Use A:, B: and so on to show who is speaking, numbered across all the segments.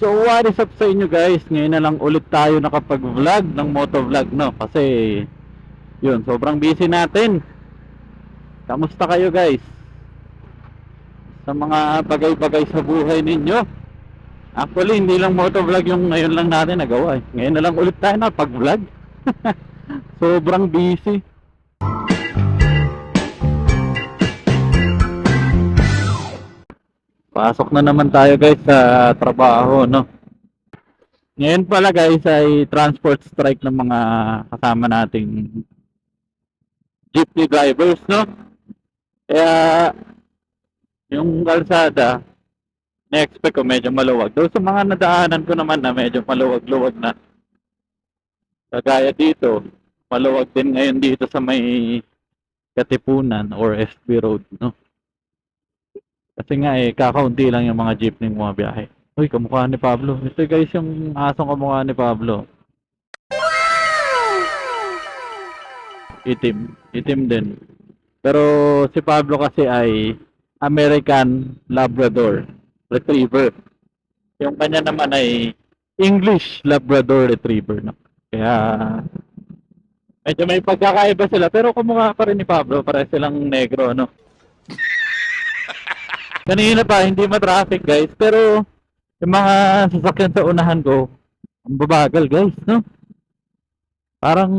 A: So what is up sa inyo guys? Ngayon na lang ulit tayo nakapag-vlog ng motovlog, no? Kasi yun, sobrang busy natin. Kamusta kayo guys? Sa mga bagay-bagay sa buhay ninyo. Actually, hindi lang motovlog yung ngayon lang natin nagawa eh. Ngayon na lang ulit tayo nakapag-vlog. Sobrang busy. Pasok na naman tayo guys sa trabaho, no? Ngayon pala guys ay transport strike ng mga kasama nating jeepney drivers, no? Kaya yung kalsada, na-expect ko medyo maluwag. Doon sa mga nadaanan ko naman na medyo maluwag-luwag na. Kagaya dito, maluwag din ngayon dito sa may Katipunan or SB Road, no? Kasi nga kakaunti lang yung mga jeepney mga biyahe. Uy, kamukha ni Pablo. Ito guys yung asong kamukha ni Pablo. Itim din. Pero si Pablo kasi ay American Labrador Retriever. Yung kanya naman ay English Labrador Retriever, no? Kaya medyo may pagkakaiba sila pero kamukha pa rin ni Pablo, para silang negro, no? Kanina pa hindi ma-traffic guys, pero yung mga sasakyan sa unahan ko, ang babagal guys, no? Parang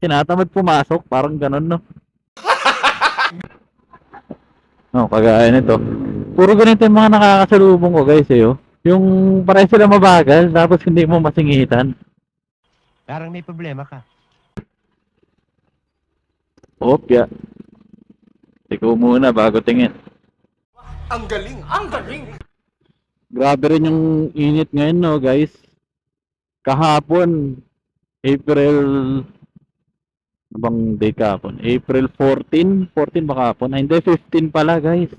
A: tinatamad pumasok, parang ganun, no? No, kagaya nito. Puro ganito yung mga nakakasalubong ko guys, eh, oh. Yung parang sila mabagal, tapos hindi mo masingitan.
B: Parang may problema ka.
A: Opya. Ikaw muna bago tingin.
C: Ang galing! Ang galing!
A: Grabe rin yung init ngayon, no guys. Kahapon, April, ano bang day kahapon? April 14? 14 ba kahapon? Ay, hindi, 15 pala guys.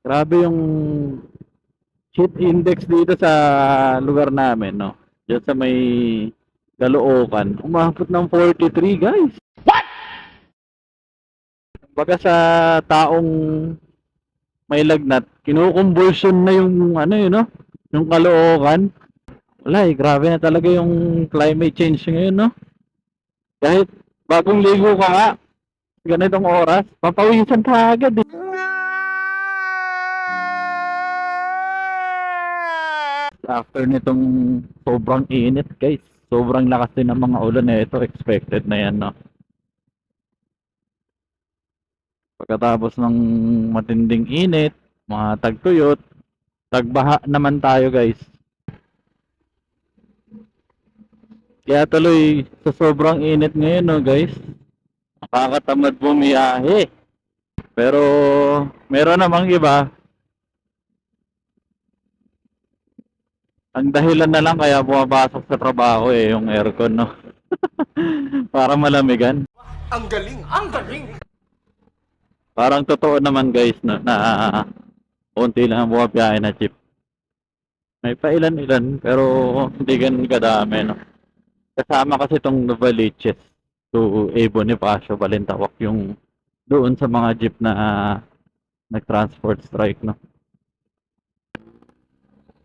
A: Grabe yung heat index dito sa lugar namin, no? Diyan sa may Caloocan, umabot ng 43 guys. Baga sa taong may lagnat, kinukumbulsyon na yung ano yun, no? Yung Caloocan. Wala grabe na talaga yung climate change ngayon, no? Kahit bagong ligo ka nga, ganitong oras, papawisan ka agad eh. After nitong sobrang init guys, sobrang lakas din ng mga ulan na ito, expected na yan, no? Pagkatapos ng matinding init, mga tagtuyot, tagbaha naman tayo guys. Kaya tuloy sa sobrang init ngayon, no guys, nakakatamad bumiyahe. Pero meron namang iba, ang dahilan na lang kaya bumabasok sa trabaho yung aircon, no? Para malamigan.
C: Ang galing! Ang galing!
A: Parang totoo naman guys na konti lang ang bumabiyahe na jeep. May pa ilan-ilan pero hindi ganun kadami, no? Kasama kasi itong Novaliches to Bonifacio, Balintawak yung doon sa mga jeep na nag-transport strike, no?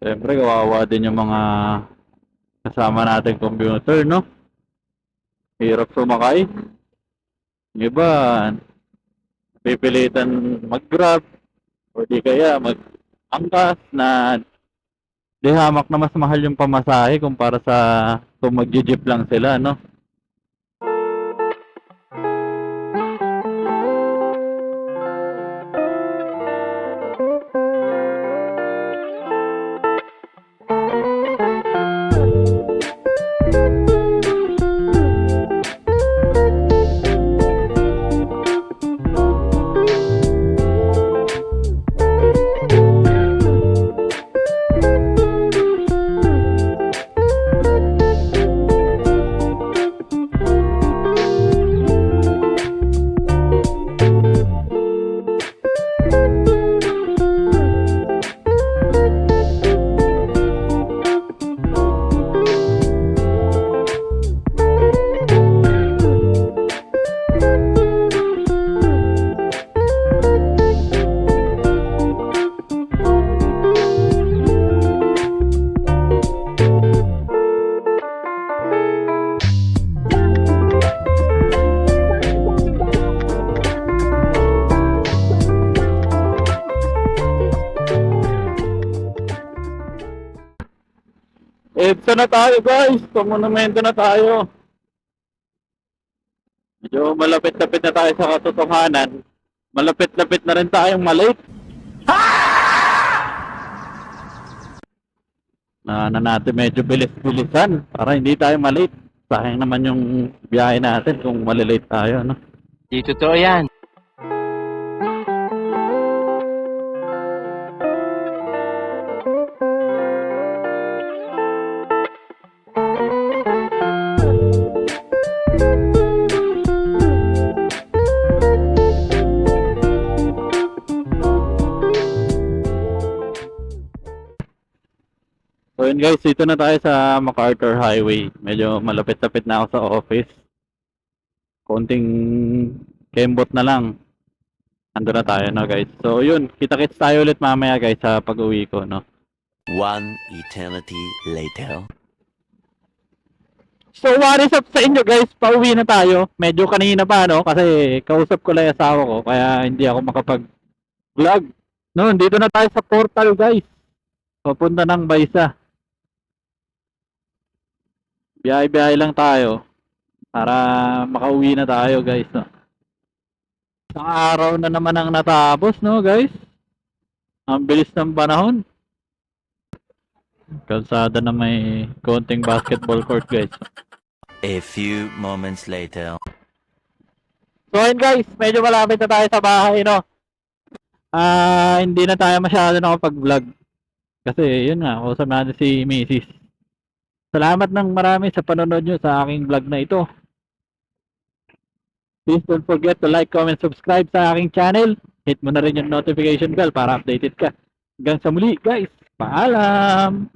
A: Siyempre kawawa din yung mga kasama nating commuter, no? Hirap sumakay. Yung iba pipilitan mag-grab o di kaya mag-angkas na di hamak na mas mahal yung pamasahe kumpara sa kung mag-jeep lang sila, no? Diretso na tayo guys. Pamonumento na tayo. Medyo malapit-lapit na tayo sa katotohanan. Malapit-lapit na rin tayong malate. Na natin medyo bilis-bilisan para hindi tayo malate. Sayang naman yung biyahe natin kung malilate tayo, no?
B: Di totoo yan.
A: So yun guys, dito na tayo sa MacArthur Highway. Medyo malapit-lapit na ako sa office. Konting kembot na lang. Ando na tayo, no guys. So yun, kita-kits tayo ulit mamaya guys sa pag-uwi ko, no?
D: One eternity later.
A: So what is up sa inyo guys? Pauwi na tayo. Medyo kanina pa, no? Kasi kausap ko lang yung asawa ko, kaya hindi ako makapag-vlog. No, dito na tayo sa portal guys. Papunta ng Baysa. Biyahe-biyahe lang tayo para makauwi na tayo guys, no? Isang araw na naman ang natapos, no guys? Ang bilis ng panahon. Kalsada na may konting basketball court guys.
D: A few moments later.
A: So ayun guys, medyo malapit na tayo sa bahay, no? Hindi na tayo masyado nakapag-vlog. Kasi yun nga, kausap natin si Mrs. Salamat ng marami sa panonood nyo sa aking vlog na ito. Please don't forget to like, comment, subscribe sa aking channel. Hit mo na rin yung notification bell para updated ka. Hanggang sa muli guys. Paalam!